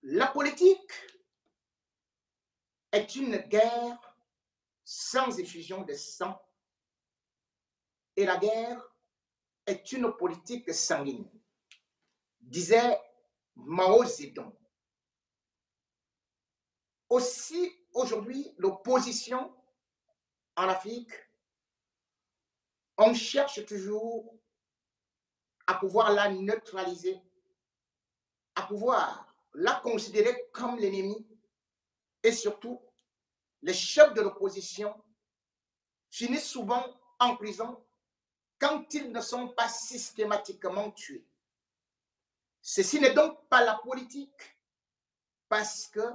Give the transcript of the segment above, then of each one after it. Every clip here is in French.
La politique est une guerre sans effusion de sang et la guerre est une politique sanguine, disait Mao Zedong. Aussi, aujourd'hui, l'opposition en Afrique, on cherche toujours à pouvoir la neutraliser, à pouvoir la considérer comme l'ennemi et surtout, les chefs de l'opposition finissent souvent en prison quand ils ne sont pas systématiquement tués. Ceci n'est donc pas la politique, parce que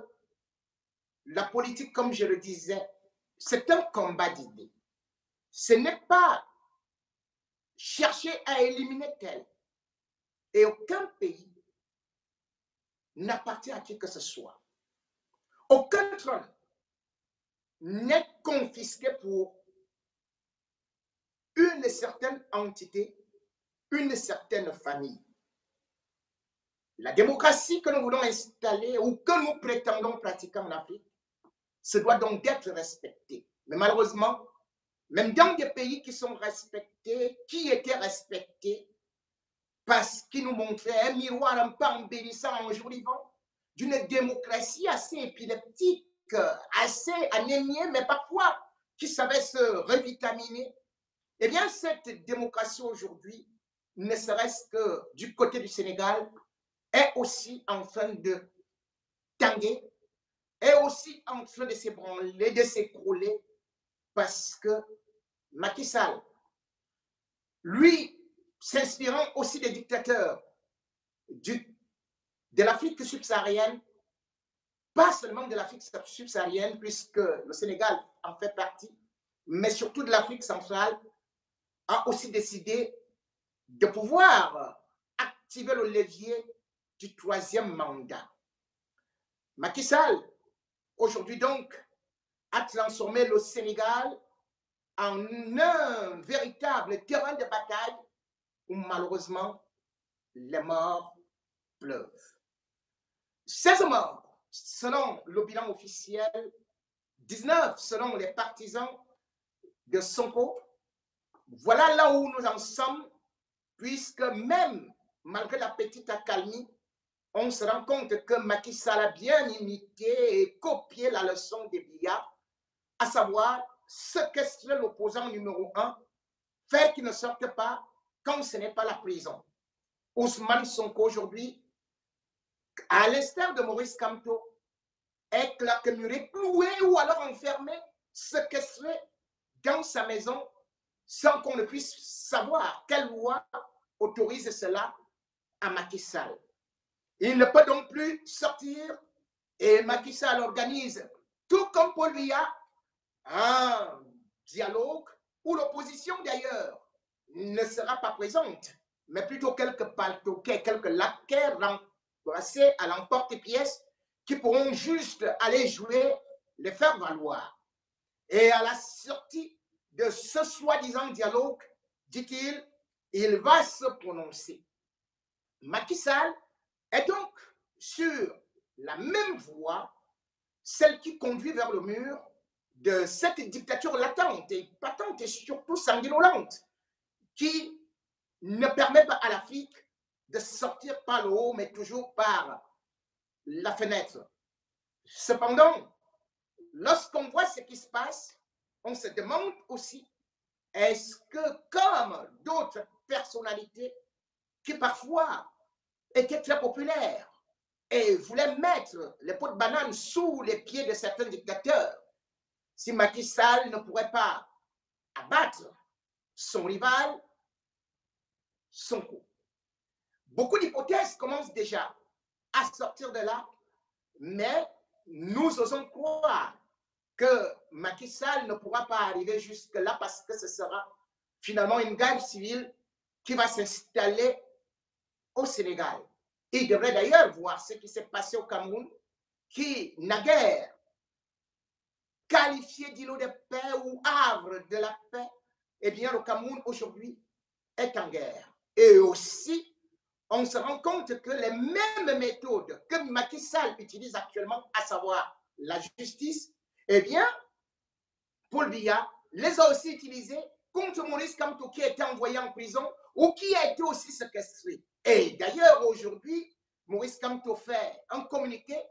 la politique, comme je le disais, c'est un combat d'idées. Ce n'est pas chercher à éliminer tel. Et aucun pays n'appartient à qui que ce soit. Aucun trône n'est confisqué pour une certaine entité, une certaine famille. La démocratie que nous voulons installer ou que nous prétendons pratiquer en Afrique, se doit donc d'être respectée. Mais malheureusement, même dans des pays qui sont respectés, qui étaient respectés, parce qu'ils nous montraient un miroir un peu embellissant en jour vivant, d'une démocratie assez épileptique, assez anémiée, mais parfois qui savait se revitaminer, eh bien cette démocratie aujourd'hui, ne serait-ce que du côté du Sénégal, est aussi en train de tanguer, est aussi en train de s'ébranler, de s'écrouler, parce que Macky Sall, lui, s'inspirant aussi des dictateurs de l'Afrique subsaharienne, pas seulement de l'Afrique subsaharienne, puisque le Sénégal en fait partie, mais surtout de l'Afrique centrale, a aussi décidé de pouvoir activer le levier du troisième mandat. Macky Sall, aujourd'hui donc, a transformé le Sénégal en un véritable terrain de bataille où malheureusement les morts pleuvent. 16 morts selon le bilan officiel, 19 selon les partisans de Sonko. Voilà là où nous en sommes, puisque même malgré la petite accalmie, on se rend compte que Macky Sall a bien imité et copié la leçon des Biya, à savoir séquestrer l'opposant numéro 1, faire qu'il ne sorte pas quand ce n'est pas la prison. Ousmane Sonko aujourd'hui, à l'instar de Maurice Kamto, est claquemuré, cloué ou alors enfermé, séquestré dans sa maison sans qu'on ne puisse savoir quelle loi autorise cela à Macky Sall. Il ne peut donc plus sortir et Macky Sall organise, tout comme Paul Biya, un dialogue où l'opposition d'ailleurs ne sera pas présente, mais plutôt quelques paltoquets, quelques laquais remplacés à l'emporte-pièce qui pourront juste aller jouer les faire valoir. Et à la sortie de ce soi-disant dialogue, dit-il, il va se prononcer. Macky Sall est donc sur la même voie, celle qui conduit vers le mur de cette dictature latente et patente et surtout sanguinolente qui ne permet pas à l'Afrique de sortir par le haut, mais toujours par la fenêtre. Cependant, lorsqu'on voit ce qui se passe, on se demande aussi, est-ce que comme d'autres personnalités qui parfois étaient très populaires et voulaient mettre les pots de banane sous les pieds de certains dictateurs, si Macky Sall ne pourrait pas abattre son rival, Sonko. Beaucoup d'hypothèses commencent déjà à sortir de là, mais nous osons croire que Macky Sall ne pourra pas arriver jusque-là parce que ce sera finalement une guerre civile qui va s'installer au Sénégal. Il devrait d'ailleurs voir ce qui s'est passé au Cameroun, qui naguère qualifié d'îlot de paix ou havre de la paix. Eh bien, le Cameroun aujourd'hui est en guerre. Et aussi, on se rend compte que les mêmes méthodes que Macky Sall utilise actuellement, à savoir la justice, eh bien, Paul Biya les a aussi utilisées contre Maurice Kamto qui a été envoyé en prison ou qui a été aussi séquestré. Et d'ailleurs, aujourd'hui, Maurice Kamto fait un communiqué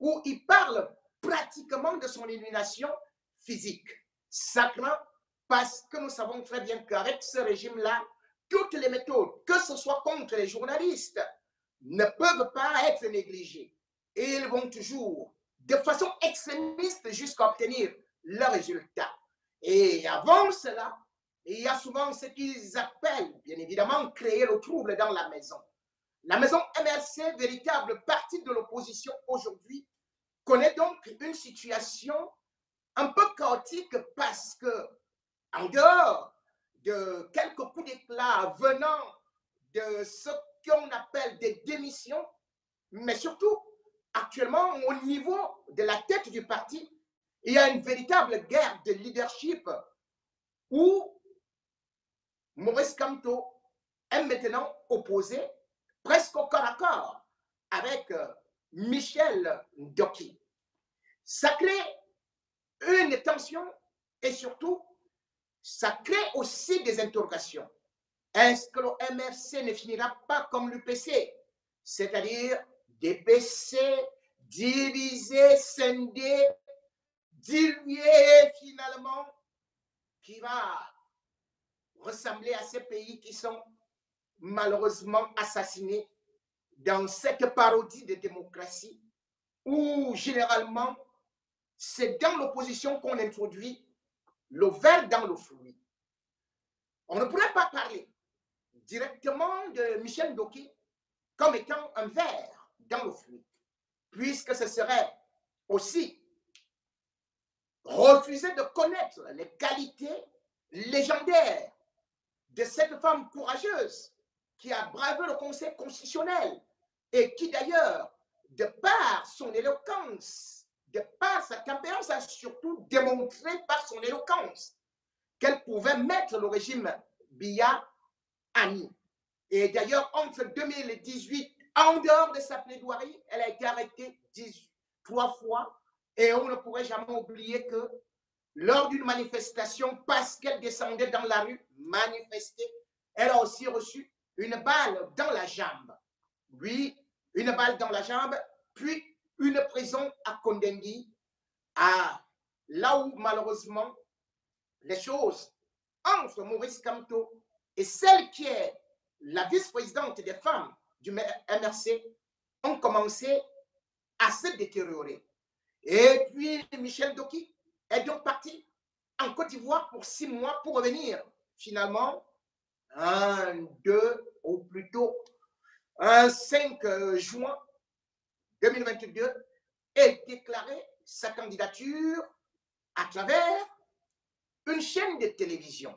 où il parle pratiquement de son élimination physique. Sacrant, parce que nous savons très bien qu'avec ce régime-là, toutes les méthodes, que ce soit contre les journalistes, ne peuvent pas être négligées. Et ils vont toujours, de façon extrémiste, jusqu'à obtenir le résultat. Et avant cela, il y a souvent ce qu'ils appellent, bien évidemment, créer le trouble dans la maison. La maison MRC, véritable parti de l'opposition aujourd'hui, connaît donc une situation un peu chaotique parce que, en dehors de quelques coups d'éclat venant de ce qu'on appelle des démissions, mais surtout, actuellement, au niveau de la tête du parti, il y a une véritable guerre de leadership où Maurice Kamto est maintenant opposé presque au corps à corps avec Michel Ndoki. Ça crée une tension et surtout, ça crée aussi des interrogations. Est-ce que le MRC ne finira pas comme l'UPC, c'est-à-dire dépêcher, diviser, scinder, diluer finalement, qui va ressembler à ces pays qui sont malheureusement assassinés dans cette parodie de démocratie où généralement c'est dans l'opposition qu'on introduit le verre dans le fruit. On ne pourrait pas parler directement de Michel Ndoki comme étant un verre dans le fruit, puisque ce serait aussi refuser de connaître les qualités légendaires de cette femme courageuse qui a bravé le Conseil constitutionnel et qui d'ailleurs, de par son éloquence, de par sa tempérance, a surtout démontré par son éloquence qu'elle pouvait mettre le régime Biya à nu. Et d'ailleurs, entre 2018, en dehors de sa plaidoirie, elle a été arrêtée 3 fois. Et on ne pourrait jamais oublier que lors d'une manifestation, parce qu'elle descendait dans la rue manifester, elle a aussi reçu une balle dans la jambe. Oui, une balle dans la jambe, puis une prison à Kondengui, là où malheureusement les choses entre Maurice Kamto et celle qui est la vice-présidente des femmes du MRC ont commencé à se détériorer. Et puis Michel Ndoki est donc parti en Côte d'Ivoire pour 6 mois pour revenir finalement un 2 ou plutôt un 5 juin 2022 et déclarer sa candidature à travers une chaîne de télévision.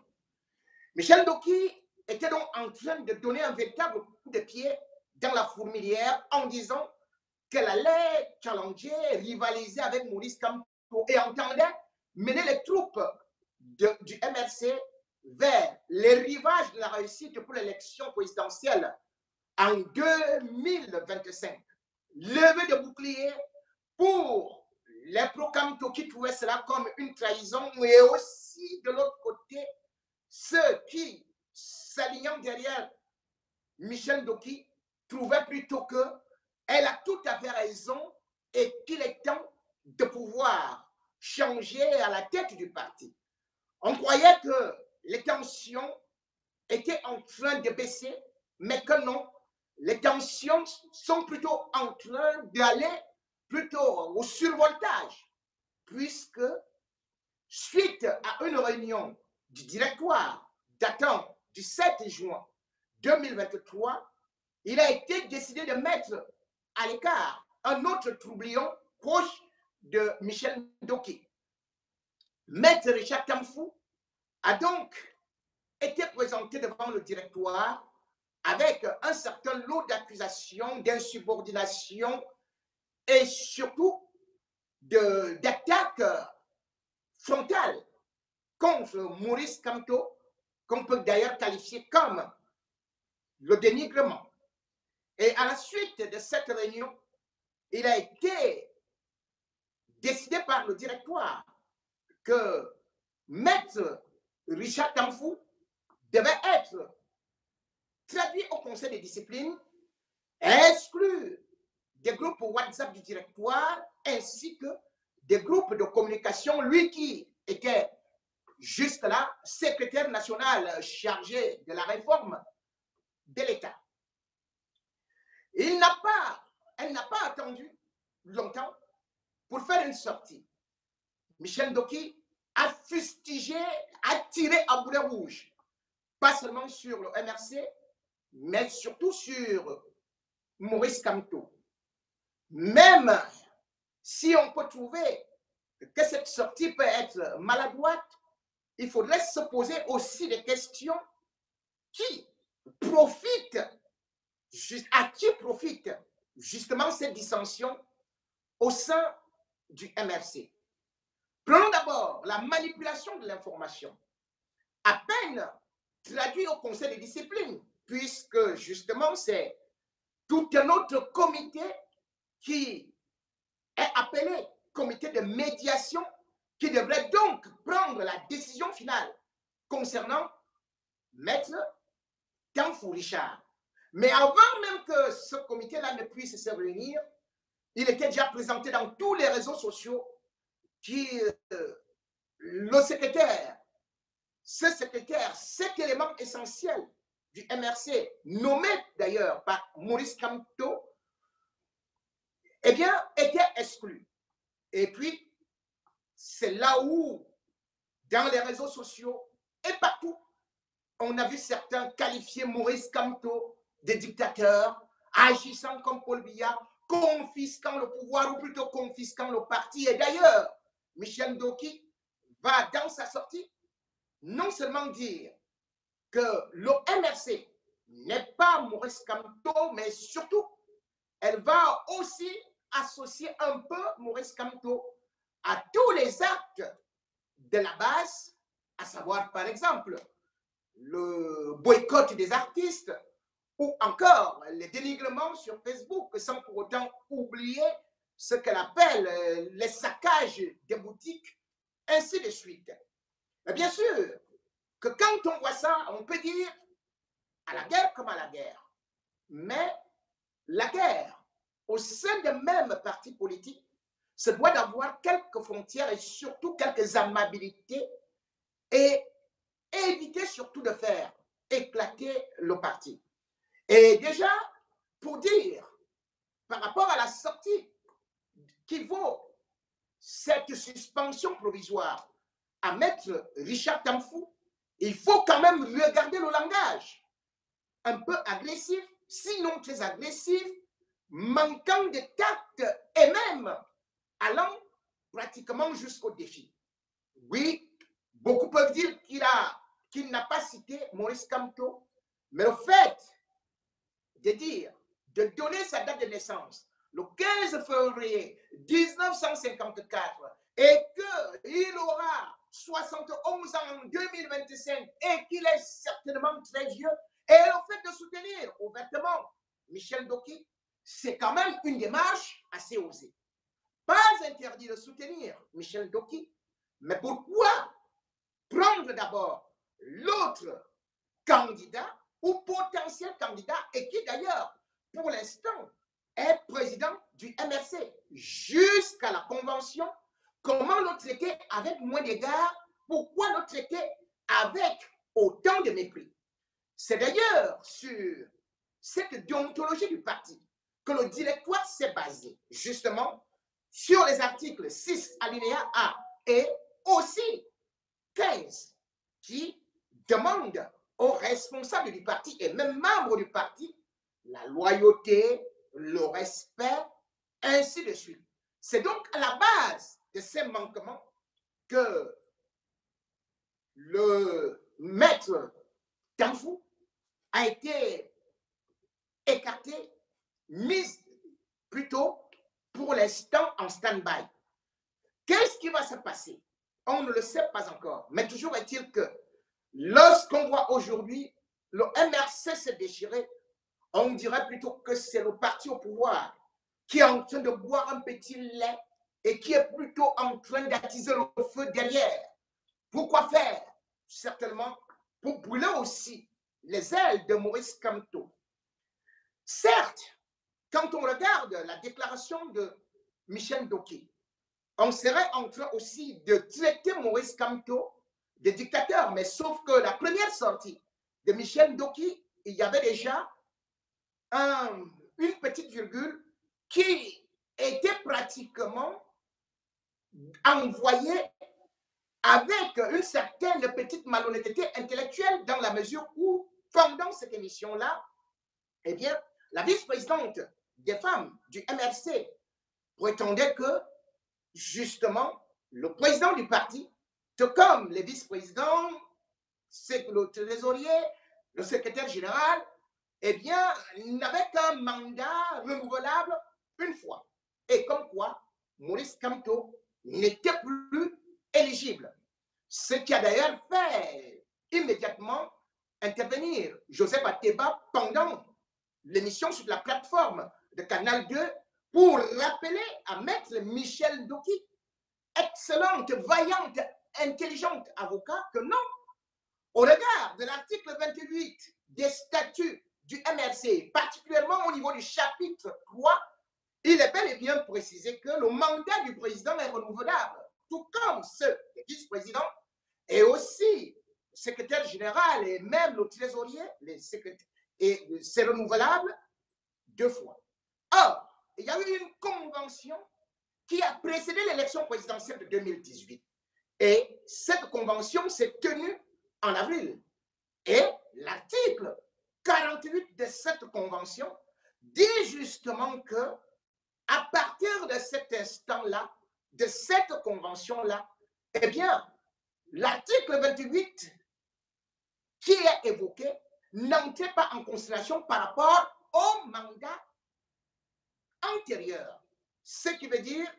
Michel Ndoki était donc en train de donner un véritable coup de pied dans la fourmilière en disant qu'elle allait challenger, rivaliser avec Maurice Kamto et entendait mener les troupes du MRC vers les rivages de la réussite pour l'élection présidentielle en 2025. Lever de boucliers pour les pro-Kamto qui trouvaient cela comme une trahison, mais aussi de l'autre côté, ceux qui, s'alignant derrière Michel Ndoki, trouvaient plutôt qu'elle a tout à fait raison et qu'il est temps de pouvoir changer à la tête du parti. On croyait que les tensions étaient en train de baisser, mais que non, les tensions sont plutôt en train d'aller plutôt au survoltage, puisque suite à une réunion du directoire datant du 7 juin 2023, il a été décidé de mettre à l'écart un autre troublion proche de Michel Ndoki. Maître Richard Kamfou a donc été présenté devant le directoire avec un certain lot d'accusations, d'insubordination et surtout d'attaques frontales contre Maurice Kamto, qu'on peut d'ailleurs qualifier comme le dénigrement. Et à la suite de cette réunion, il a été décidé par le directoire que Maître Richard Tamfou devait être traduit au conseil de discipline, exclu des groupes WhatsApp du directoire ainsi que des groupes de communication, lui qui était jusque-là secrétaire national chargé de la réforme de l'État. Elle n'a pas attendu longtemps pour faire une sortie. Michel Ndoki a fustigé, a tiré à boulet rouge, pas seulement sur le MRC, mais surtout sur Maurice Kamto. Même si on peut trouver que cette sortie peut être maladroite, il faudrait se poser aussi des questions à qui profite justement cette dissension au sein du MRC. Prenons d'abord la manipulation de l'information, à peine traduit au conseil de discipline, puisque justement c'est tout un autre comité qui est appelé comité de médiation qui devrait donc prendre la décision finale concernant Maître Tamfou Richard. Mais avant même que ce comité-là ne puisse se réunir, il était déjà présenté dans tous les réseaux sociaux le secrétaire, cet élément essentiel du MRC, nommé d'ailleurs par Maurice Kamto, eh bien, était exclu. Et puis, c'est là où, dans les réseaux sociaux et partout, on a vu certains qualifier Maurice Kamto de dictateur, agissant comme Paul Biya, confisquant le pouvoir ou plutôt confisquant le parti. Et d'ailleurs, Michel Ndoki va dans sa sortie non seulement dire que le MRC n'est pas Maurice Kamto, mais surtout, elle va aussi associer un peu Maurice Kamto à tous les actes de la base, à savoir par exemple le boycott des artistes ou encore les dénigrements sur Facebook, sans pour autant oublier ce qu'elle appelle les saccages des boutiques, ainsi de suite. Mais bien sûr que quand on voit ça, on peut dire à la guerre comme à la guerre. Mais la guerre, au sein de même parti politique, se doit d'avoir quelques frontières et surtout quelques amabilités et éviter surtout de faire éclater le parti. Et déjà, pour dire, par rapport à la sortie qui vaut cette suspension provisoire à Maître Richard Tamfou, il faut quand même regarder le langage un peu agressif, sinon très agressif, manquant de tact et même allant pratiquement jusqu'au défi. Oui, beaucoup peuvent dire qu'il n'a pas cité Maurice Kamto, mais le fait de donner sa date de naissance, le 15 février 1954, et qu'il aura 71 ans en 2025 et qu'il est certainement très vieux, et le fait de soutenir ouvertement Michel Ndoki, c'est quand même une démarche assez osée. Pas interdit de soutenir Michel Ndoki, mais pourquoi prendre d'abord l'autre candidat ou potentiel candidat et qui d'ailleurs, pour l'instant, est président du MRC jusqu'à la convention? Comment le traiter avec moins d'égard? Pourquoi le traiter avec autant de mépris? C'est d'ailleurs sur cette déontologie du parti que le directoire s'est basé, justement, sur les articles 6 alinéa A et aussi 15 qui demandent aux responsables du parti et même membres du parti la loyauté, le respect, ainsi de suite. C'est donc à la base de ces manquements que le maître Tamfou a été écarté, mis plutôt pour l'instant en stand-by. Qu'est-ce qui va se passer? On ne le sait pas encore. Mais toujours est-il que lorsqu'on voit aujourd'hui le MRC se déchirer, On dirait plutôt que c'est le parti au pouvoir qui est en train de boire un petit lait et qui est plutôt en train d'attiser le feu derrière. Pourquoi faire? Certainement pour brûler aussi les ailes de Maurice Kamto. Certes, quand on regarde la déclaration de Michel Ndoki, on serait en train aussi de traiter Maurice Kamto de dictateur, mais sauf que la première sortie de Michel Ndoki, il y avait déjà une petite virgule qui était pratiquement envoyée avec une certaine petite malhonnêteté intellectuelle dans la mesure où, pendant cette émission-là, eh bien, la vice-présidente des femmes du MRC prétendait que, justement, le président du parti, tout comme les vice-présidents, le trésorier, le secrétaire général, eh bien, n'avait qu'un mandat renouvelable une fois. Et comme quoi, Maurice Kamto n'était plus éligible. Ce qui a d'ailleurs fait immédiatement intervenir Joseph Ateba pendant l'émission sur la plateforme de Canal 2 pour rappeler à Maître Michel Ndoki, excellente, vaillante, intelligente avocat, que non, au regard de l'article 28 des statuts du MRC, particulièrement au niveau du chapitre 3, il est bel et bien précisé que le mandat du président est renouvelable, tout comme ceux des vice-présidents et aussi le secrétaire général et même le trésorier, et c'est renouvelable 2 fois. Or, il y a eu une convention qui a précédé l'élection présidentielle de 2018. Et cette convention s'est tenue en avril. Et l'article 48 de cette convention dit justement que à partir de cet instant-là, de cette convention-là, eh bien, l'article 28 qui est évoqué n'entrait pas en considération par rapport au mandat antérieur. Ce qui veut dire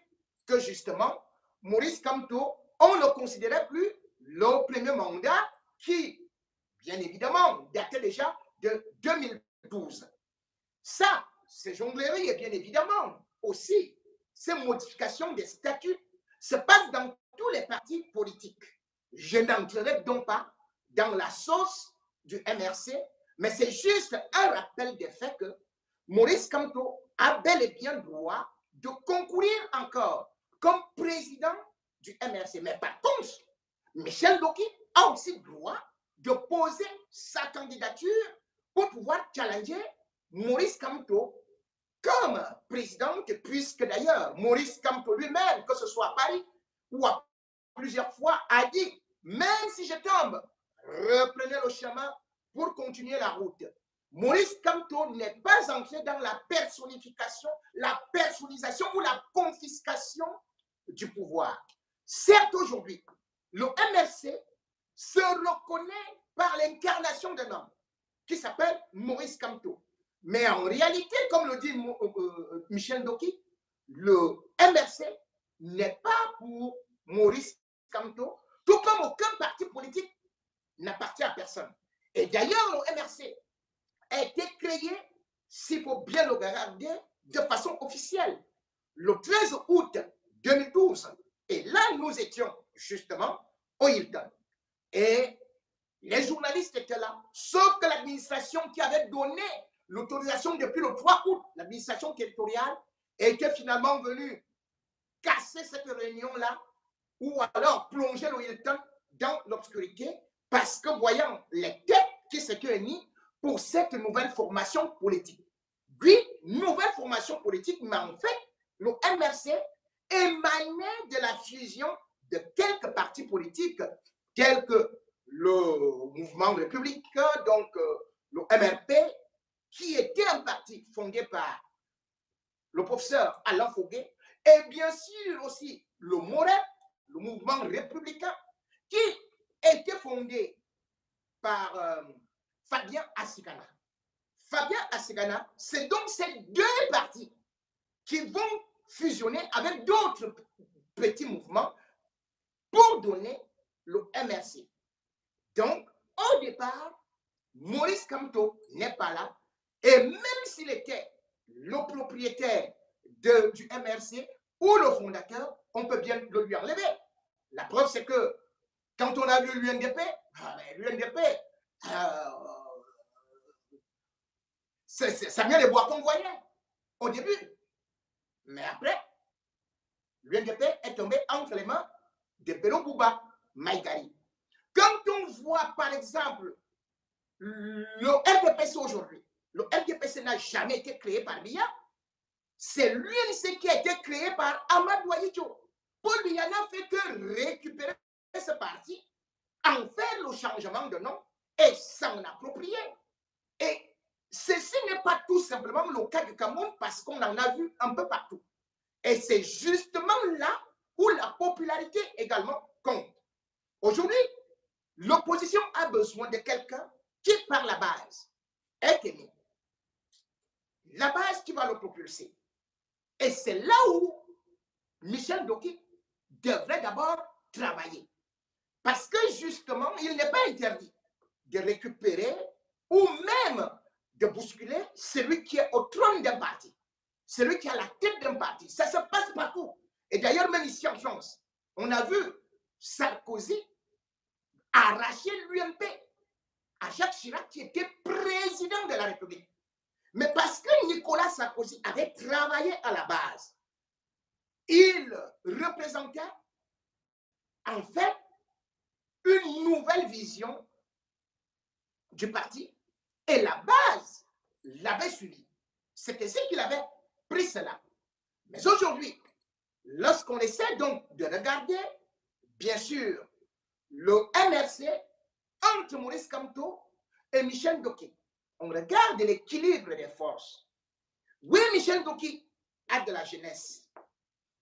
que justement, Maurice Kamto, on ne considérait plus le premier mandat qui, bien évidemment, datait déjà de 2012. Ça, ces jongleries et bien évidemment aussi ces modifications des statuts se passent dans tous les partis politiques. Je n'entrerai donc pas dans la sauce du MRC, mais c'est juste un rappel des faits que Maurice Kamto a bel et bien droit de concourir encore comme président du MRC. Mais par contre, Michel Ndoki a aussi droit de poser sa candidature pour pouvoir challenger Maurice Kamto comme présidente, puisque d'ailleurs Maurice Kamto lui-même, que ce soit à Paris ou à plusieurs fois, a dit, même si je tombe, reprenez le chemin pour continuer la route. Maurice Kamto n'est pas entré dans la personnification, la personnalisation ou la confiscation du pouvoir. Certes, aujourd'hui, le MRC se reconnaît par l'incarnation d'un homme qui s'appelle Maurice Kamto. Mais en réalité, comme le dit Michel Ndoki, le MRC n'est pas pour Maurice Kamto, tout comme aucun parti politique n'appartient à personne. Et d'ailleurs, le MRC a été créé, s'il faut bien le regarder, de façon officielle, le 13 août 2012. Et là, nous étions justement au Hilton. Et les journalistes étaient là, sauf que l'administration qui avait donné l'autorisation depuis le 3 août, l'administration territoriale, était finalement venue casser cette réunion-là ou alors plonger le Hilton dans l'obscurité parce que voyant les têtes qui s'étaient réunies pour cette nouvelle formation politique. Oui, nouvelle formation politique, mais en fait, le MRC émanait de la fusion de quelques partis politiques tels que le mouvement républicain, donc le MRP, qui était un parti fondé par le professeur Alain Foguet, et bien sûr aussi le MOREP, le mouvement républicain, qui était fondé par Fabien Assigana. Fabien Assigana, c'est donc ces deux partis qui vont fusionner avec d'autres petits mouvements pour donner le MRC. Donc, au départ, Maurice Kamto n'est pas là. Et même s'il était le propriétaire du MRC ou le fondateur, on peut bien le lui enlever. La preuve, c'est que quand on a vu l'UNDP, ça vient des bois qu'on voyait au début. Mais après, l'UNDP est tombé entre les mains de Bello Bouba Maïgari. Quand on voit, par exemple, le RDPC aujourd'hui, le RDPC n'a jamais été créé par Biya. C'est l'UNC qui a été créé par Amadou Ahidjo. Paul Biya n'a fait que récupérer ce parti, en faire le changement de nom et s'en approprier. Et ceci n'est pas tout simplement le cas du Cameroun parce qu'on en a vu un peu partout. Et c'est justement là où la popularité également compte. Aujourd'hui, l'opposition a besoin de quelqu'un qui, par la base, est aimé. La base qui va le propulser. Et c'est là où Michel Doki devrait d'abord travailler. Parce que justement, il n'est pas interdit de récupérer ou même de bousculer celui qui est au trône d'un parti, celui qui a la tête d'un parti. Ça se passe partout. Et d'ailleurs, même ici en France, on a vu Sarkozy arracher l'UMP à Jacques Chirac qui était président de la République. Mais parce que Nicolas Sarkozy avait travaillé à la base, il représentait en fait une nouvelle vision du parti et la base l'avait suivi. C'était ce qu'il avait pris cela. Mais aujourd'hui, lorsqu'on essaie donc de regarder, bien sûr, le MRC entre Maurice Kamto et Michel Doki, on regarde l'équilibre des forces. Oui, Michel Doki a de la jeunesse.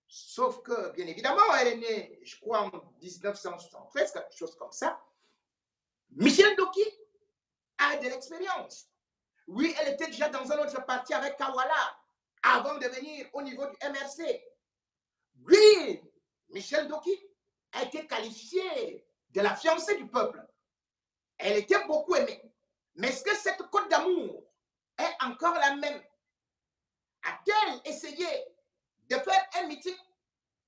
Sauf que, bien évidemment, elle est née, je crois, en 1973, quelque chose comme ça. Michel Doki a de l'expérience. Oui, elle était déjà dans un autre parti avec Kawala avant de venir au niveau du MRC. Oui, Michel Doki a été qualifiée de la fiancée du peuple. Elle était beaucoup aimée. Mais est-ce que cette cote d'amour est encore la même? A-t-elle essayé de faire un meeting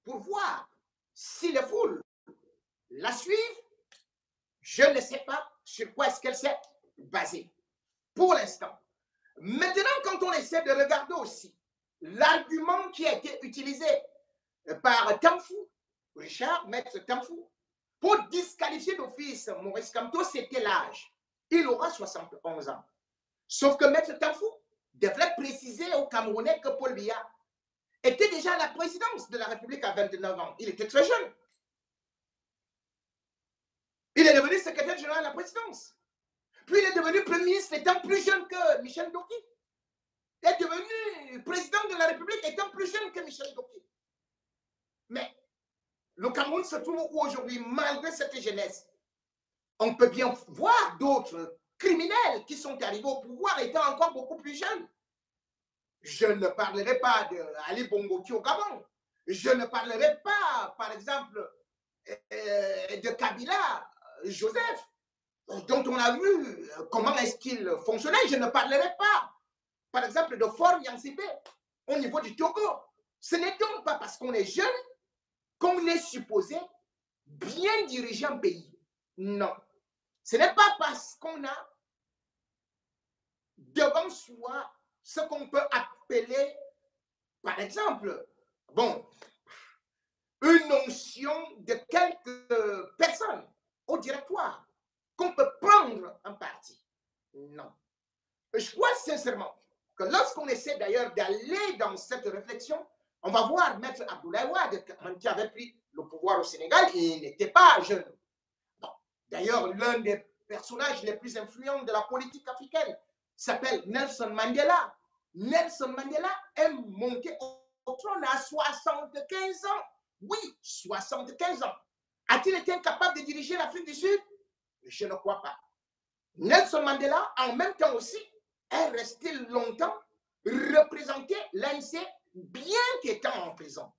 pour voir si les foules la suivent? Je ne sais pas sur quoi est-ce qu'elle s'est basée pour l'instant. Maintenant, quand on essaie de regarder aussi l'argument qui a été utilisé par Tamfou, Richard, maître Tamfou, pour disqualifier d'office Maurice Kamto, c'était l'âge. Il aura 71 ans. Sauf que maître Tamfou devrait préciser aux Camerounais que Paul Biya était déjà à la présidence de la République à 29 ans. Il était très jeune. Il est devenu secrétaire général de la présidence. Puis il est devenu premier ministre étant plus jeune que Michel Doki. Il est devenu président de la République étant plus jeune que Michel Doki. Mais le Cameroun se trouve où aujourd'hui, malgré cette jeunesse? On peut bien voir d'autres criminels qui sont arrivés au pouvoir étant encore beaucoup plus jeunes. Je ne parlerai pas d'Ali Bongo au Gabon. Je ne parlerai pas, par exemple, de Kabila, Joseph, dont on a vu comment est-ce qu'il fonctionnait. Je ne parlerai pas, par exemple, de Faure Gnassingbe au niveau du Togo. Ce n'est donc pas parce qu'on est jeune qu'on est supposé bien diriger un pays. Non. Ce n'est pas parce qu'on a devant soi ce qu'on peut appeler, par exemple, bon, une notion de quelques personnes au directoire, qu'on peut prendre un parti. Non. Je crois sincèrement que lorsqu'on essaie d'ailleurs d'aller dans cette réflexion, on va voir Maître Abdoulaye Wade, qui avait pris le pouvoir au Sénégal, il n'était pas jeune. Bon. D'ailleurs, l'un des personnages les plus influents de la politique africaine s'appelle Nelson Mandela. Nelson Mandela est monté au trône à 75 ans. Oui, 75 ans. A-t-il été incapable de diriger l'Afrique du Sud? Je ne crois pas. Nelson Mandela, en même temps aussi, est resté longtemps représenter l'ANC, bien qu'étant en prison.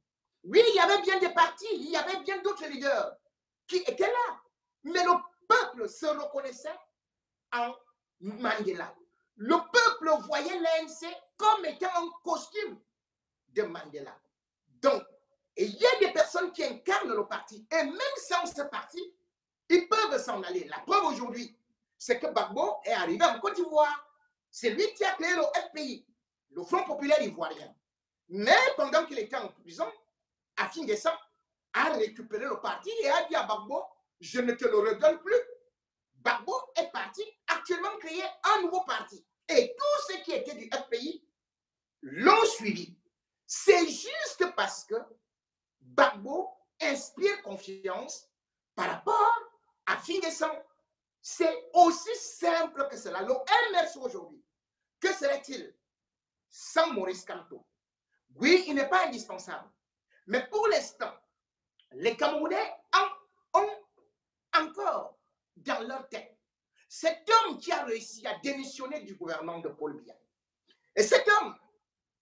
Oui, il y avait bien des partis, il y avait bien d'autres leaders qui étaient là. Mais le peuple se reconnaissait en Mandela. le peuple voyait l'ANC comme étant un costume de Mandela. Donc, il y a des personnes qui incarnent le parti. Et même sans ce parti, ils peuvent s'en aller. La preuve aujourd'hui, c'est que Gbagbo est arrivé en Côte d'Ivoire. C'est lui qui a créé le FPI, le Front Populaire Ivoirien. Mais pendant qu'il était en prison, Afin Guessan a récupéré le parti et a dit à Gbagbo, je ne te le redonne plus. Gbagbo est parti actuellement créer un nouveau parti. Et tous ceux qui étaient du FPI l'ont suivi. C'est juste parce que Gbagbo inspire confiance par rapport à Afin Guessan. C'est aussi simple que cela. Le MRC aujourd'hui, que serait-il sans Maurice Kamto? Oui, il n'est pas indispensable. Mais pour l'instant, les Camerounais ont encore dans leur tête cet homme qui a réussi à démissionner du gouvernement de Paul Biya. Et cet homme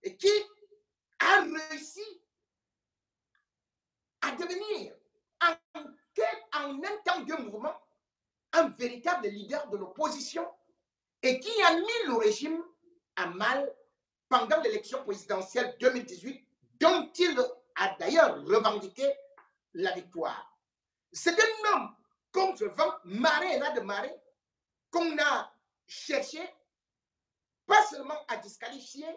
qui a réussi à devenir en un temps de mouvement un véritable leader de l'opposition et qui a mis le régime à mal pendant l'élection présidentielle 2018, dont il a d'ailleurs revendiqué la victoire. C'est un homme contre vent, marée et ras de marée, qu'on a cherché pas seulement à disqualifier,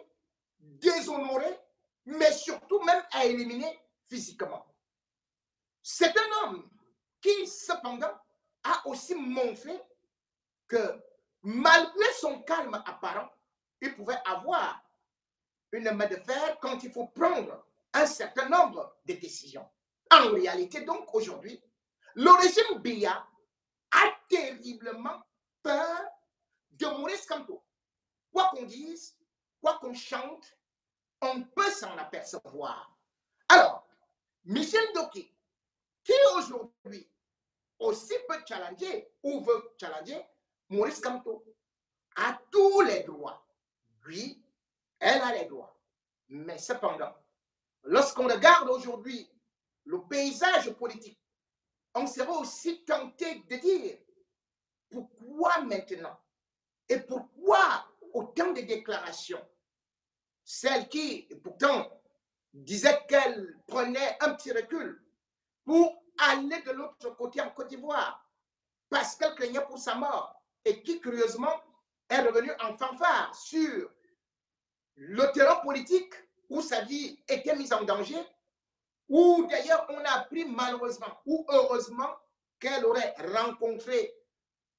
déshonorer, mais surtout même à éliminer physiquement. C'est un homme qui, cependant, a aussi montré que malgré son calme apparent, il pouvait avoir une main de fer quand il faut prendre un certain nombre de décisions. En réalité, donc, aujourd'hui, le régime Biya a terriblement peur de Maurice Kamto. Quoi qu'on dise, quoi qu'on chante, on peut s'en apercevoir. Alors, Michel Doké, qui aujourd'hui aussi peut challenger ou veut challenger Maurice Kamto, a tous les droits. Oui, elle a les droits. Mais cependant, lorsqu'on regarde aujourd'hui le paysage politique, on serait aussi tenté de dire pourquoi maintenant et pourquoi autant de déclarations. Celle qui, pourtant, disait qu'elle prenait un petit recul pour aller de l'autre côté en Côte d'Ivoire parce qu'elle craignait pour sa mort et qui, curieusement, est revenue en fanfare sur le terrain politique où sa vie était mise en danger, où d'ailleurs on a appris malheureusement ou heureusement qu'elle aurait rencontré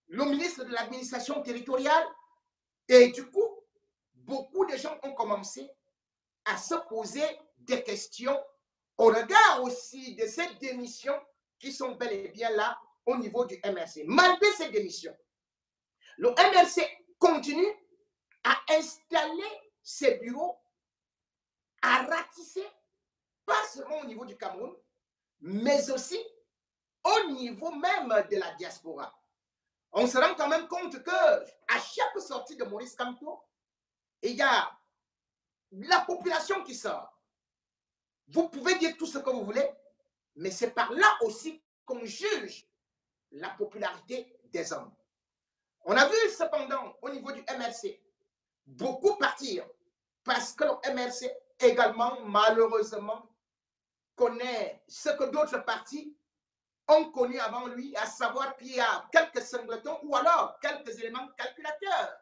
le ministre de l'administration territoriale et du coup, beaucoup de gens ont commencé à se poser des questions au regard aussi de ces démissions qui sont bel et bien là au niveau du MRC. Malgré ces démissions, le MRC continue à installer ses bureaux, à ratisser, pas seulement au niveau du Cameroun, mais aussi au niveau même de la diaspora. On se rend quand même compte qu'à chaque sortie de Maurice Kamto, il y a la population qui sort. Vous pouvez dire tout ce que vous voulez, mais c'est par là aussi qu'on juge la popularité des hommes. On a vu cependant au niveau du MRC beaucoup partir parce que le MRC également, malheureusement, connaît ce que d'autres partis ont connu avant lui, à savoir qu'il y a quelques singletons ou alors quelques éléments calculateurs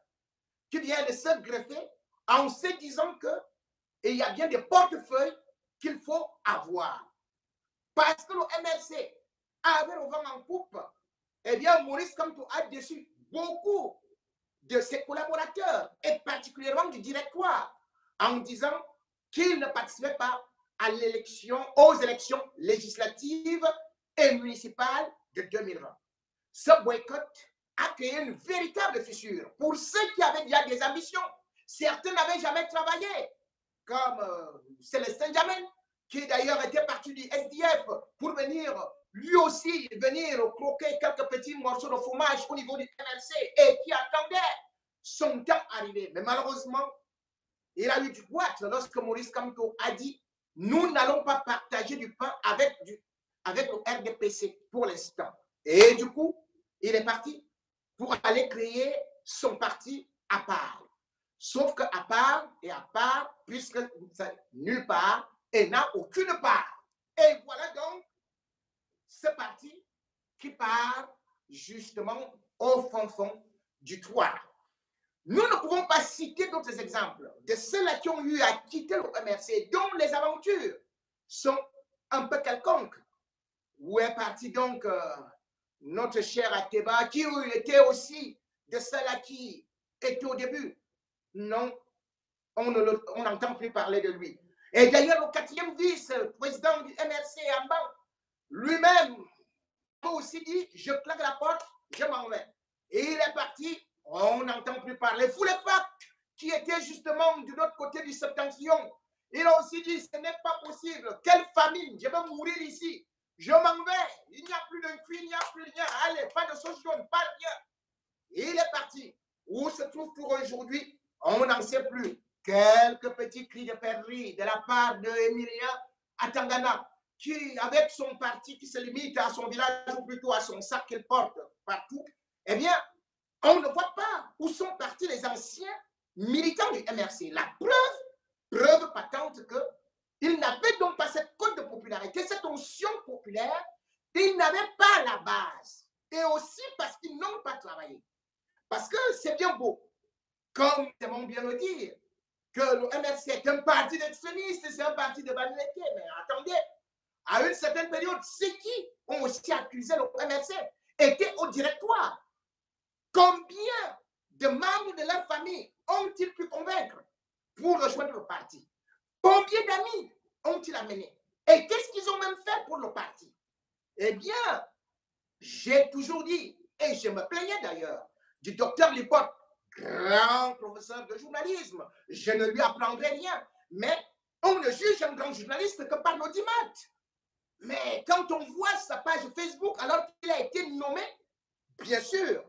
qui viennent de se greffer en se disant qu'il y a bien des portefeuilles qu'il faut avoir. Parce que le MRC avait le vent en poupe, eh bien, Maurice Kamto a déçu beaucoup de ses collaborateurs et particulièrement du directoire en disant qu'il ne participait pas à aux élections législatives et municipales de 2020. Ce boycott a créé une véritable fissure pour ceux qui avaient déjà des ambitions. Certains n'avaient jamais travaillé, comme Célestin Jamel, qui d'ailleurs était parti du SDF pour venir, lui aussi, croquer quelques petits morceaux de fromage au niveau du MRC et qui attendait son temps arrivé. Mais malheureusement, il a eu du boîte lorsque Maurice Kamto a dit « Nous n'allons pas partager du pain avec le RDPC pour l'instant. » Et du coup, il est parti pour aller créer son parti à part. Sauf qu'à part et à part, puisque nulle part et n'a aucune part. Et voilà donc ce parti qui part justement au fond du trou. Nous ne pouvons pas citer d'autres exemples de ceux-là qui ont eu à quitter le MRC, dont les aventures sont un peu quelconques. Où est parti donc notre cher Ateba, qui était aussi de ceux-là qui étaient au début? Non, on n'entend plus parler de lui. Et d'ailleurs, le 4e vice-président du MRC, Amban, lui-même a aussi dit, je claque la porte, je m'en vais. Et il est parti, on n'entend plus parler. Foulepak, qui était justement de l'autre côté du Septentrion, il a aussi dit, ce n'est pas possible, quelle famine, je vais mourir ici. Je m'en vais, il n'y a plus de cuit, il n'y a plus rien. Allez, pas de sauce jaune, pas rien. Et il est parti. Où se trouve-t-il aujourd'hui? On n'en sait plus. Quelques petits cris de perdrix de la part d'Emilia Atangana, qui, avec son parti qui se limite à son village ou plutôt à son sac qu'il porte partout, eh bien, on ne voit pas où sont partis les anciens militants du MRC. La preuve patente que ils n'avaient donc pas cette cote de popularité, cette onction populaire, ils n'avaient pas la base. Et aussi parce qu'ils n'ont pas travaillé. Parce que c'est bien beau, comme nous aimons bien le dire, que le MRC est un parti d'extrémistes, c'est un parti de banalité. Mais attendez, à une certaine période, ceux qui ont aussi accusé le MRC étaient au directoire. Combien de membres de leur famille ont-ils pu convaincre pour rejoindre le parti? Combien d'amis ont-ils amené? Et qu'est-ce qu'ils ont même fait pour le parti? Eh bien, j'ai toujours dit, et je me plaignais d'ailleurs, du docteur Lippott, grand professeur de journalisme. Je ne lui apprendrai rien, mais on ne juge un grand journaliste que par l'audimat. Mais quand on voit sa page Facebook, alors qu'il a été nommé, bien sûr,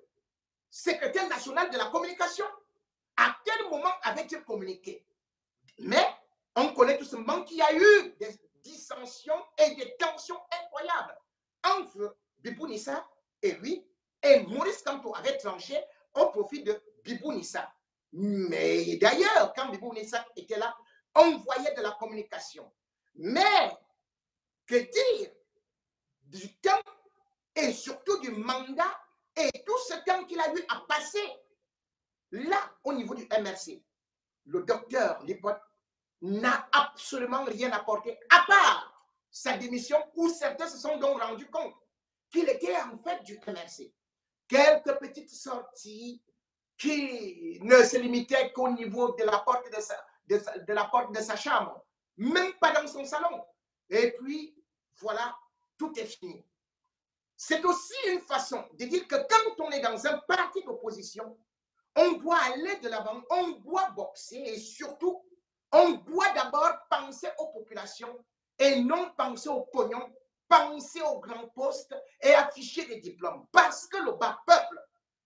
secrétaire national de la communication, à quel moment avait-il communiqué? Mais on connaît tout simplement qu'il y a eu des dissensions et des tensions incroyables entre Bibou Nissa et lui, et Maurice Kamto avait tranché au profit de Bibou Nissa. Mais d'ailleurs, quand Bibou Nissa était là, on voyait de la communication. Mais que dire du temps et surtout du mandat et tout ce temps qu'il a eu à passer là au niveau du MRC? Le docteur Lippott n'a absolument rien apporté, à part sa démission, où certains se sont donc rendus compte qu'il était en fait du MRC. Quelques petites sorties qui ne se limitaient qu'au niveau de la porte de sa chambre, même pas dans son salon. Et puis, voilà, tout est fini. C'est aussi une façon de dire que quand on est dans un parti d'opposition, on doit aller de l'avant, on doit boxer et surtout, on doit d'abord penser aux populations et non penser aux pognons, penser aux grands postes et afficher des diplômes. Parce que le bas peuple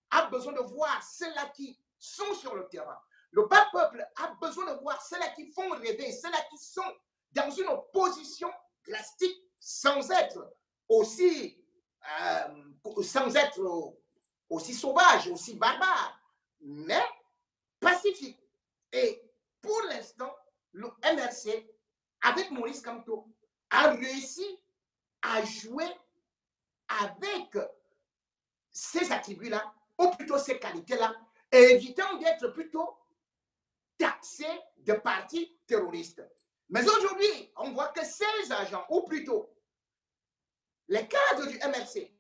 a besoin de voir ceux-là qui sont sur le terrain. Le bas peuple a besoin de voir ceux-là qui font rêver, ceux-là qui sont dans une opposition drastique sans être aussi sauvage, aussi barbare, mais pacifique. Et pour l'instant, le MRC, avec Maurice Kamto, a réussi à jouer avec ces attributs-là, ou plutôt ces qualités-là, évitant d'être plutôt taxé de partis terroristes. Mais aujourd'hui, on voit que ces agents, ou plutôt les cadres du MRC,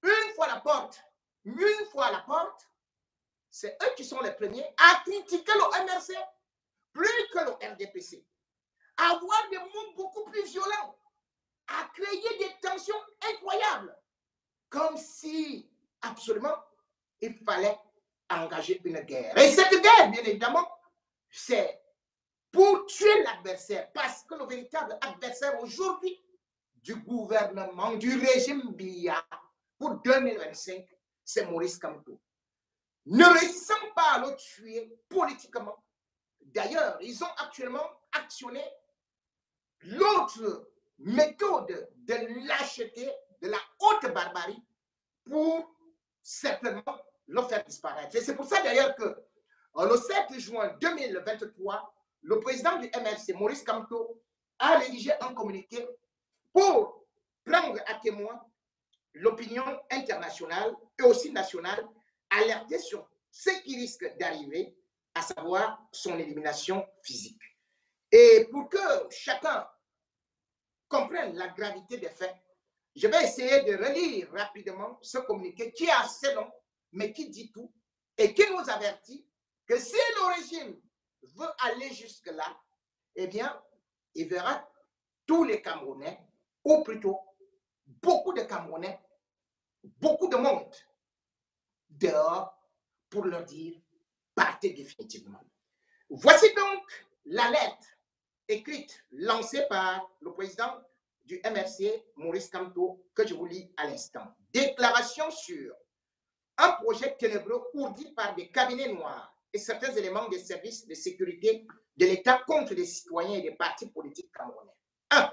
une fois à la porte, c'est eux qui sont les premiers à critiquer le MRC plus que le RDPC, à avoir des mots beaucoup plus violents, à créer des tensions incroyables, comme si absolument il fallait engager une guerre. Et cette guerre, bien évidemment, c'est pour tuer l'adversaire, parce que le véritable adversaire aujourd'hui du gouvernement, du régime Biya pour 2025, c'est Maurice Kamto. Ne réussissant pas à le tuer politiquement, d'ailleurs, ils ont actuellement actionné l'autre méthode de lâcheté, de la haute barbarie, pour certainement le faire disparaître. Et c'est pour ça d'ailleurs que Le 7 juin 2023, le président du MRC, Maurice Kamto, a rédigé un communiqué pour prendre à témoin l'opinion internationale et aussi nationale, alerter sur ce qui risque d'arriver, à savoir son élimination physique. Et pour que chacun comprenne la gravité des faits, je vais essayer de relire rapidement ce communiqué qui est assez long, mais qui dit tout et qui nous avertit que si le régime veut aller jusque-là, eh bien, il verra tous les Camerounais, ou plutôt beaucoup de Camerounais, beaucoup de monde dehors pour leur dire partez définitivement. Voici donc la lettre écrite, lancée par le président du MRC, Maurice Kamto, que je vous lis à l'instant. Déclaration sur un projet ténébreux ourdi par des cabinets noirs et certains éléments des services de sécurité de l'État contre les citoyens et des partis politiques camerounais. 1.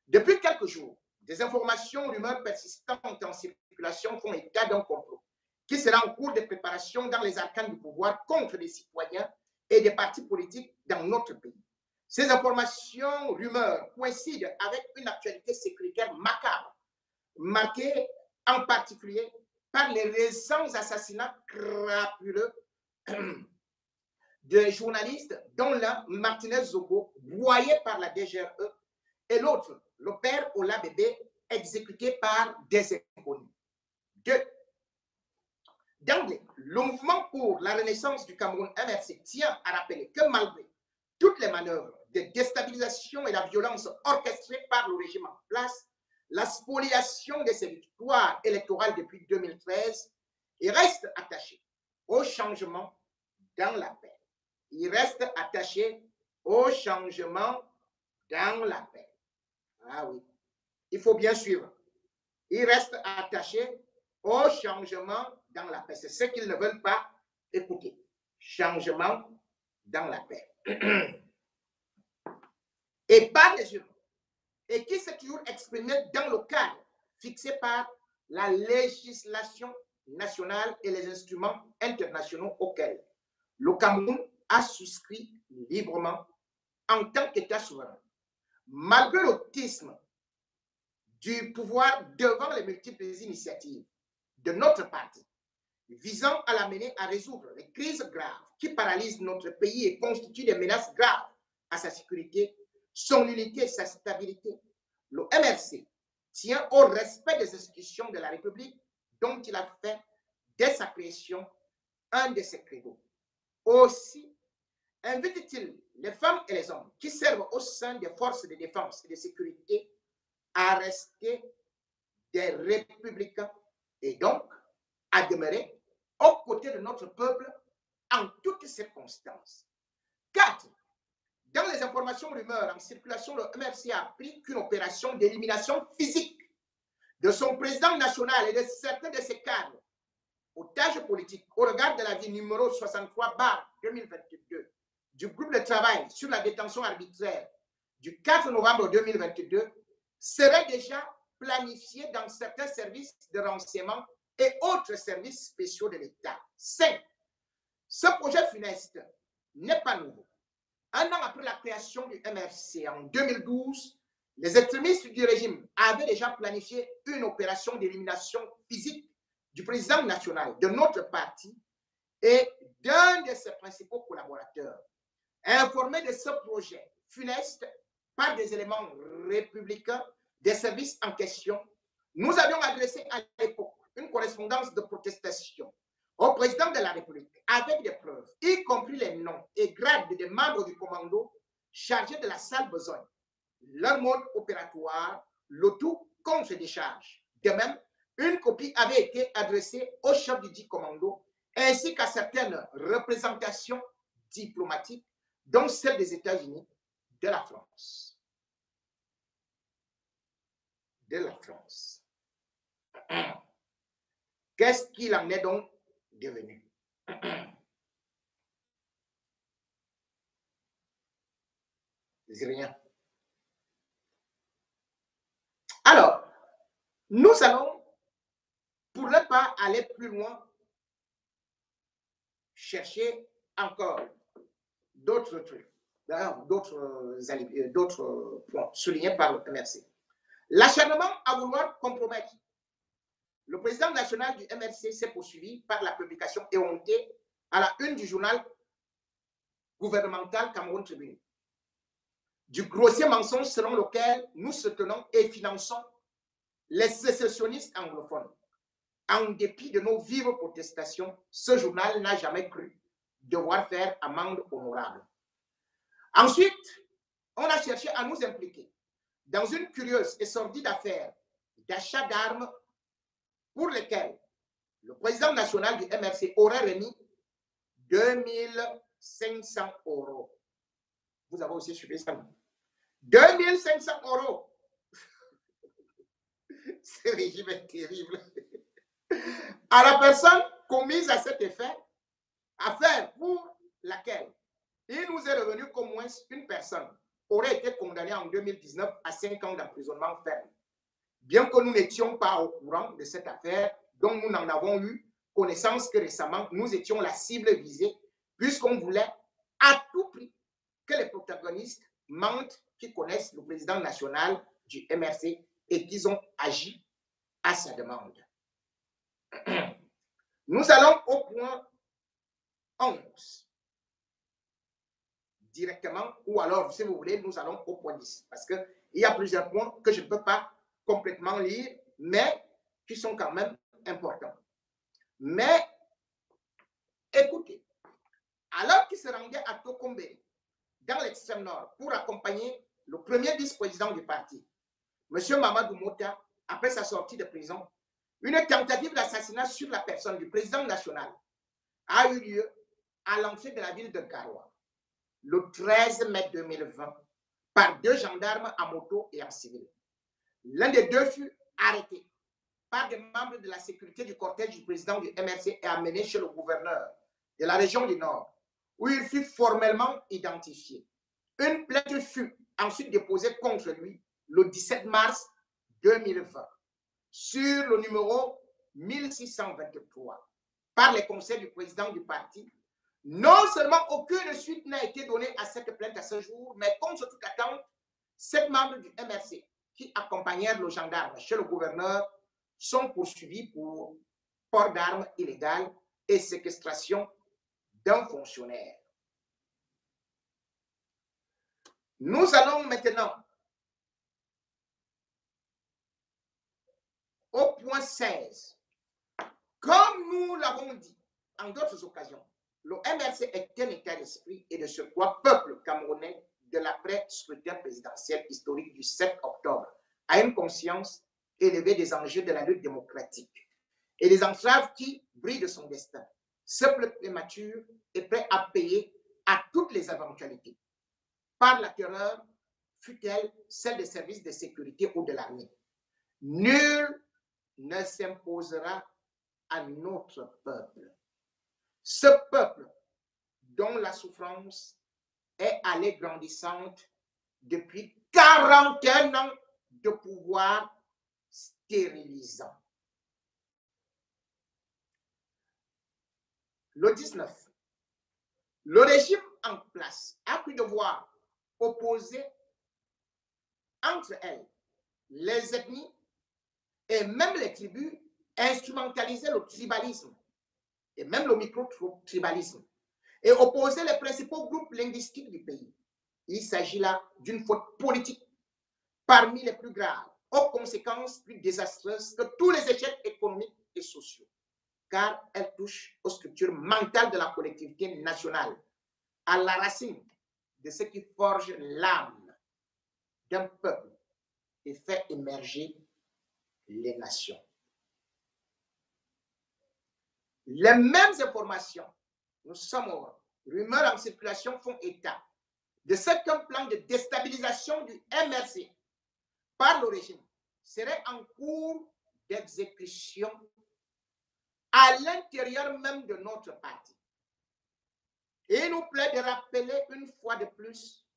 Depuis quelques jours, des informations, rumeurs persistantes en circulation font état d'un complot qui sera en cours de préparation dans les arcanes du pouvoir contre les citoyens et des partis politiques dans notre pays. Ces informations, rumeurs, coïncident avec une actualité sécuritaire macabre, marquée en particulier par les récents assassinats crapuleux de journalistes, dont l'un, Martinez Zogo, broyé par la DGRE, et l'autre, le père Ola Bébé, exécuté par des inconnus. 2. D'emblée, le mouvement pour la renaissance du Cameroun MRC tient à rappeler que malgré toutes les manœuvres de déstabilisation et la violence orchestrée par le régime en place, la spoliation de ses victoires électorales depuis 2013, il reste attaché au changement dans la paix. Il reste attaché au changement dans la paix. Ah oui, il faut bien suivre. Il reste attaché au changement dans la paix. C'est ce qu'ils ne veulent pas écouter. Changement dans la paix. Et par les urnes. Et qui s'est toujours exprimé dans le cadre fixé par la législation nationale et les instruments internationaux auxquels le Cameroun a souscrit librement en tant qu'État souverain. Malgré l'autisme du pouvoir devant les multiples initiatives de notre parti visant à l'amener à résoudre les crises graves qui paralysent notre pays et constituent des menaces graves à sa sécurité, son unité et sa stabilité, le MRC tient au respect des institutions de la République dont il a fait, dès sa création, un de ses credos. Aussi, invite-t-il les femmes et les hommes qui servent au sein des forces de défense et de sécurité à rester des républicains et donc à demeurer aux côtés de notre peuple en toutes circonstances. 4. Dans les informations rumeurs en circulation, le MRC a appris qu'une opération d'élimination physique de son président national et de certains de ses cadres, otages politiques, au regard de l'avis numéro 63/2022 du groupe de travail sur la détention arbitraire du 4 novembre 2022, serait déjà planifiée dans certains services de renseignement et autres services spéciaux de l'État. 5. Ce projet funeste n'est pas nouveau. Un an après la création du MRC en 2012, les extrémistes du régime avaient déjà planifié une opération d'élimination physique du président national de notre parti et d'un de ses principaux collaborateurs. Informés de ce projet funeste par des éléments républicains des services en question, nous avions adressé à l'époque une correspondance de protestation au président de la République avec des preuves, y compris les noms et grades des membres du commando chargés de la sale besogne, leur mode opératoire, le tout contre des charges. De même, une copie avait été adressée au chef du dit commando ainsi qu'à certaines représentations diplomatiques, dont celle des États-Unis, de la France. De la France. Qu'est-ce qu'il en est donc devenu? C'est rien. Alors, nous allons, pour ne pas aller plus loin, chercher encore d'autres trucs, d'autres points soulignés par le MRC. L'acharnement à vouloir compromettre le président national du MRC s'est poursuivi par la publication éhontée à la une du journal gouvernemental Cameroun Tribune du grossier mensonge selon lequel nous soutenons et finançons les sécessionnistes anglophones. En dépit de nos vives protestations, ce journal n'a jamais cru devoir faire amende honorable. Ensuite, on a cherché à nous impliquer dans une curieuse et sordide affaire d'achat d'armes pour lesquelles le président national du MRC aurait remis 2500 €. Vous avez aussi suivi ça. 2500 €. Ce régime est terrible. À la personne commise à cet effet, affaire pour laquelle il nous est revenu qu'au moins une personne aurait été condamnée en 2019 à 5 ans d'emprisonnement ferme. Bien que nous n'étions pas au courant de cette affaire, dont nous n'en avons eu connaissance que récemment, nous étions la cible visée, puisqu'on voulait à tout prix que les protagonistes mentent qu'ils connaissent le président national du MRC et qu'ils ont agi à sa demande. Nous allons au point 11 directement, ou alors, si vous voulez, nous allons au point 10, parce qu'il y a plusieurs points que je ne peux pas complètement lire, mais qui sont quand même importants. Mais, écoutez, alors qu'il se rendait à Tokombé, dans l'extrême nord, pour accompagner le premier vice-président du parti, M. Mamadou Mota, après sa sortie de prison, une tentative d'assassinat sur la personne du président national a eu lieu à l'entrée de la ville de Garoua, le 13 mai 2020, par 2 gendarmes à moto et en civil. L'un des 2 fut arrêté par des membres de la sécurité du cortège du président du MRC et amené chez le gouverneur de la région du Nord, où il fut formellement identifié. Une plainte fut ensuite déposée contre lui le 17 mars 2020 sur le numéro 1623 par les conseils du président du parti. Non seulement aucune suite n'a été donnée à cette plainte à ce jour, mais contre toute attente, 7 membres du MRC qui accompagnèrent le gendarme chez le gouverneur sont poursuivis pour port d'armes illégales et séquestration d'un fonctionnaire. Nous allons maintenant au point 16. Comme nous l'avons dit en d'autres occasions, le MRC est un état d'esprit et de surcroît peuple camerounais de l'après-scrutin présidentiel historique du 7 octobre a une conscience élevée des enjeux de la lutte démocratique et des entraves qui brillent de son destin. Ce peuple mature est prêt à payer à toutes les éventualités, par la terreur, fut-elle celle des services de sécurité ou de l'armée. Nul ne s'imposera à notre peuple. Ce peuple dont la souffrance est allée grandissante depuis 41 ans de pouvoir stérilisant. Le 19, le régime en place a cru devoir opposer entre elles les ethnies et même les tribus, instrumentaliser le tribalisme et même le micro-tribalisme et opposer les principaux groupes linguistiques du pays. Il s'agit là d'une faute politique parmi les plus graves, aux conséquences plus désastreuses que tous les échecs économiques et sociaux, car elle touche aux structures mentales de la collectivité nationale, à la racine de ce qui forge l'âme d'un peuple et fait émerger les nations. Les mêmes informations, nous sommes au rumeurs en circulation font état de ce qu'un plan de déstabilisation du MRC par le régime serait en cours d'exécution à l'intérieur même de notre parti. Et il nous plaît de rappeler une fois de plus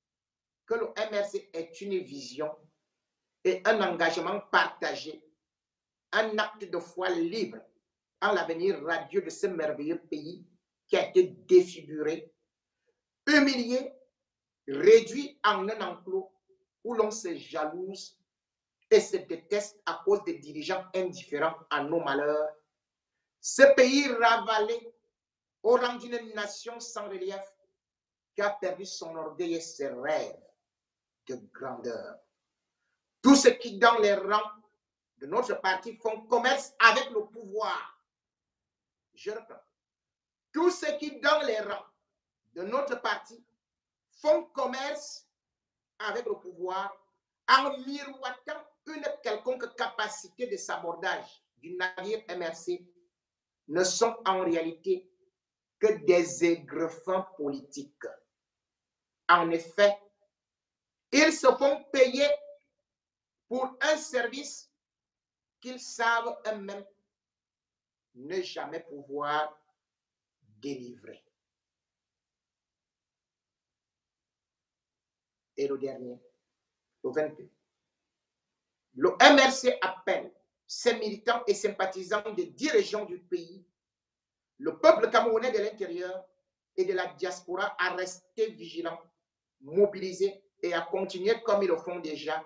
que le MRC est une vision et un engagement partagé, un acte de foi libre en l'avenir radieux de ce merveilleux pays qui a été défiguré, humilié, réduit en un enclos où l'on se jalouse et se déteste à cause des dirigeants indifférents à nos malheurs. Ce pays ravalé au rang d'une nation sans relief qui a perdu son orgueil et ses rêves de grandeur. Tous ceux qui, dans les rangs de notre parti, font commerce avec le pouvoir. Je reprends. Tous ceux qui, dans les rangs de notre parti, font commerce avec le pouvoir en miroitant une quelconque capacité de sabordage du navire MRC ne sont en réalité que des aigrefins politiques. En effet, ils se font payer pour un service qu'ils savent eux-mêmes ne jamais pouvoir délivrer. Et le dernier, le 22. Le MRC appelle ses militants et sympathisants des 10 régions du pays, le peuple camerounais de l'intérieur et de la diaspora à rester vigilants, mobilisés et à continuer comme ils le font déjà,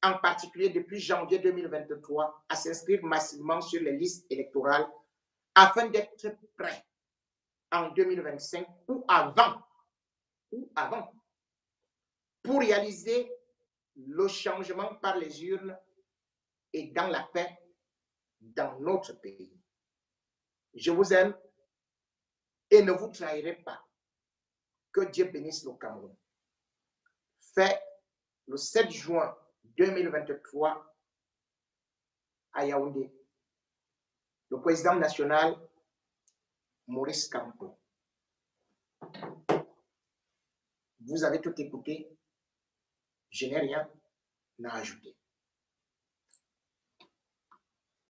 en particulier depuis janvier 2023, à s'inscrire massivement sur les listes électorales afin d'être prêts en 2025 ou avant, pour réaliser le changement par les urnes et dans la paix dans notre pays. Je vous aime et ne vous trahirez pas. Que Dieu bénisse le Cameroun. Fait le 7 juin 2023 à Yaoundé, le président national Maurice Kamto. Vous avez tout écouté. Je n'ai rien à ajouter.